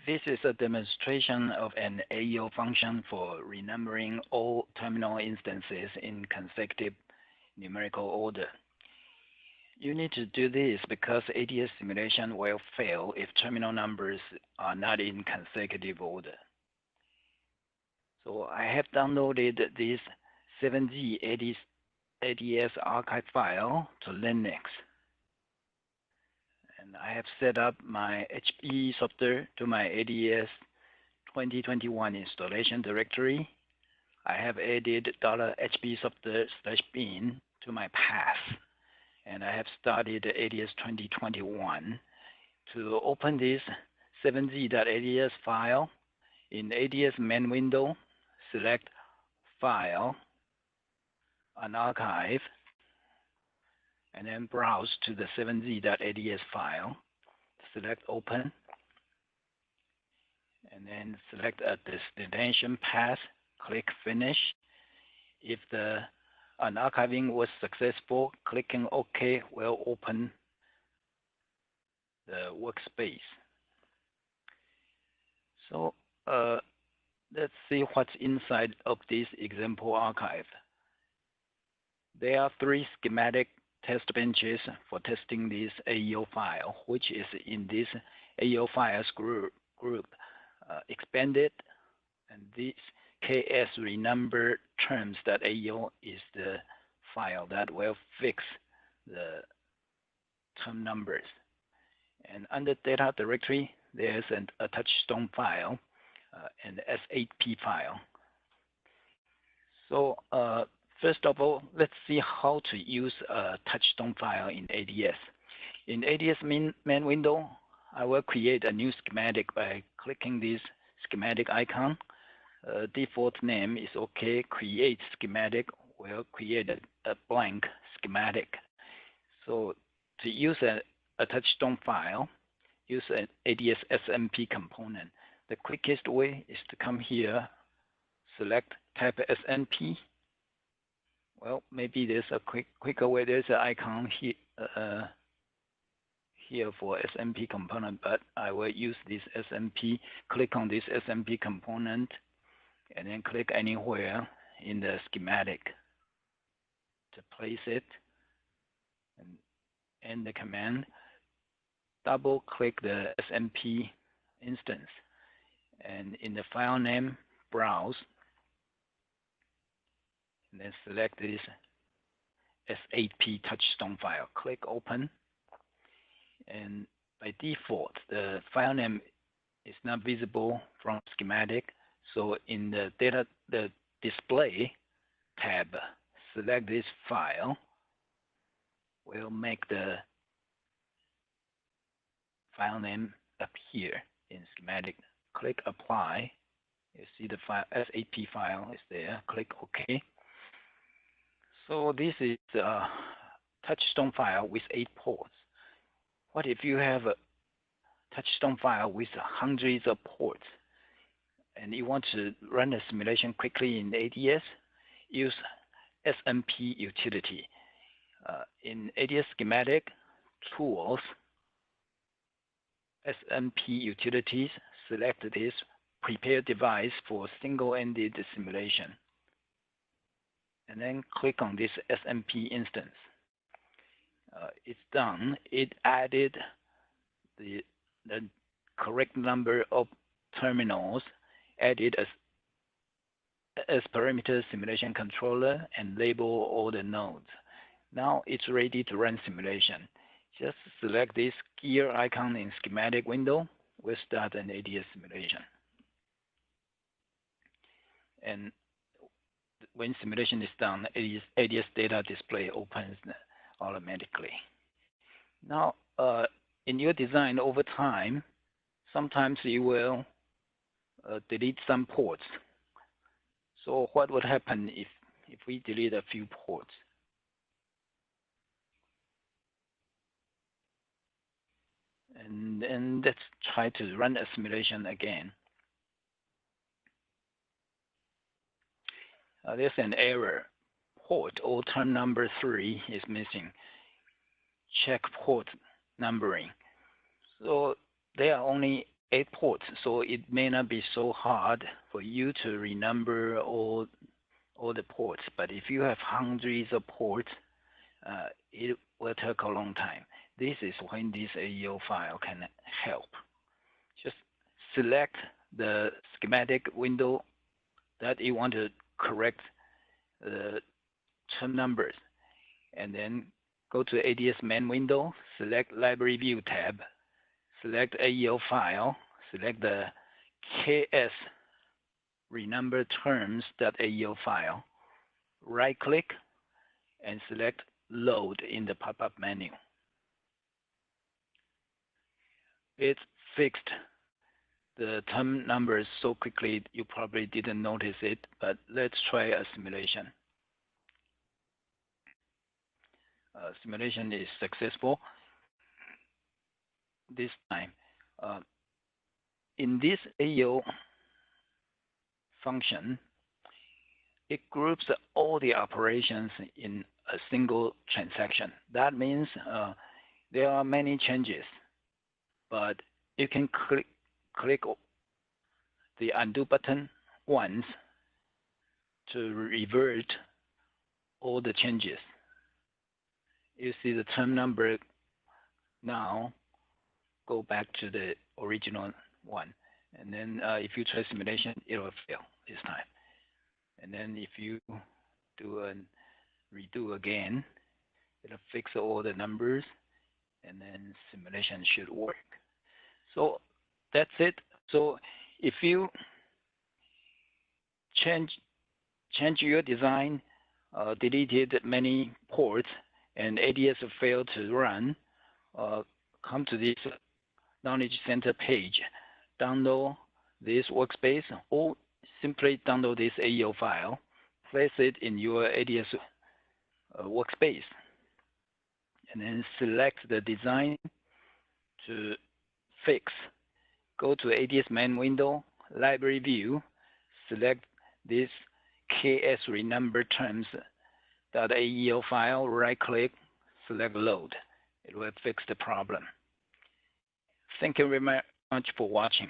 This is a demonstration of an AEO function for renumbering all terminal instances in consecutive numerical order. You need to do this because ADS simulation will fail if terminal numbers are not in consecutive order. So I have downloaded this 7G ADS archive file to Linux. And I have set up my HP software to my ADS 2021 installation directory. I have added $HP software/bin to my path. And I have started ADS 2021. To open this 7G.ads file, in ADS main window, select File, an archive, and then browse to the 7G.ads file. Select Open, and then select a destination path. Click Finish. If the unarchiving was successful, clicking OK will open the workspace. So let's see what's inside of this example archive. There are 3 schematic test benches for testing this AEO file, which is in this AEO files group expanded, and this KS renumber terms.AEO is the file that will fix the term numbers. And under data directory, there's a touchstone file, an S8P file. So first of all, let's see how to use a touchstone file in ADS. In ADS main window, I will create a new schematic by clicking this schematic icon. Default name is OK. Create schematic will create a blank schematic. So to use a touchstone file, use an ADS SMP component. The quickest way is to come here, select type SMP. Well, maybe there's a quicker way. There's an icon here for SMP component, but I will use this SMP. Click on this SMP component, and then click anywhere in the schematic to place it. And end the command. Double click the SMP instance, and in the file name, browse, and then select this S8P touchstone file. Click Open, and by default, the file name is not visible from schematic. So in the display tab, select this file. We'll make the file name appear in schematic. Click Apply. You see the file S8P file is there. Click OK. So this is a touchstone file with 8 ports. What if you have a touchstone file with hundreds of ports, and you want to run a simulation quickly in ADS? Use SMP utility. In ADS schematic tools, SMP utilities, select this prepare device for single-ended simulation, and then click on this SMP instance. It's done. It added the correct number of terminals, added as parameter simulation controller, and label all the nodes. Now it's ready to run simulation. Just select this gear icon in schematic window. We'll start an ADS simulation. And when simulation is done, ADS data display opens automatically. Now, in your design over time, sometimes you will delete some ports. So what would happen if we delete a few ports? And then let's try to run a simulation again. There's an error. Port or term number 3 is missing. Check port numbering. So there are only 8 ports, so it may not be so hard for you to renumber all the ports. But if you have hundreds of ports, it will take a long time. This is when this AEO file can help. Just select the schematic window that you want to correct the term numbers, and then go to ADS main window, select Library View tab, select AEO file, select the KS renumber terms.aeo file, right-click, and select Load in the pop-up menu. It fixed the term numbers so quickly you probably didn't notice it, but let's try a simulation. Simulation is successful this time. In this AEO function, it groups all the operations in a single transaction. That means there are many changes, but you can click the undo button once to revert all the changes. You see the term number now go back to the original one. And then if you try simulation, it will fail this time. And then if you do a redo again, it'll fix all the numbers, and then simulation should work. So that's it. So if you change your design, deleted many ports, and ADS failed to run, come to this Knowledge Center page, download this workspace, or simply download this AEO file, place it in your ADS workspace, and then select the design to fix. Go to ADS main window, Library View, select this KS renumber terms.aeo file, right-click, select Load. It will fix the problem. Thank you very much for watching.